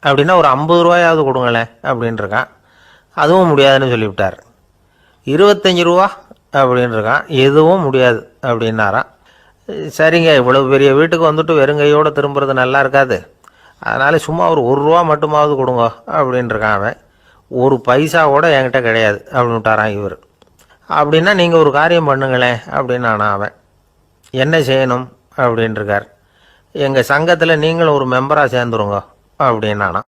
அப்படின்னா ஒரு 50 ரூபாயாவது கொடுங்களேன் அப்படின்ட்டுருக்கான். அதுவும் முடியாதுன்னு சொல்லிவிட்டார். 25 ரூபா அப்படின்னு இருக்கான். எதுவும் முடியாது அப்படின்னாரான். சரிங்க, இவ்வளவு பெரிய வீட்டுக்கு வெறுங்கையோடு திரும்புறது நல்லா இருக்காது, அதனால் சும்மா ஒரு 1 ரூபா மட்டுமாவது கொடுங்க அப்படின்ட்டுருக்கான் அவன். ஒரு பைசா கூட என்கிட்ட கிடையாது அப்படின்னு விட்டாரான் இவர். அப்படின்னா நீங்கள் ஒரு காரியம் பண்ணுங்களேன் அப்படின்னானா அவன். என்ன செய்யணும் அப்படின்ட்டுருக்கார். எங்கள் சங்கத்தில் நீங்களும் ஒரு மெம்பராக சேர்ந்துருங்க அப்படின்னானா.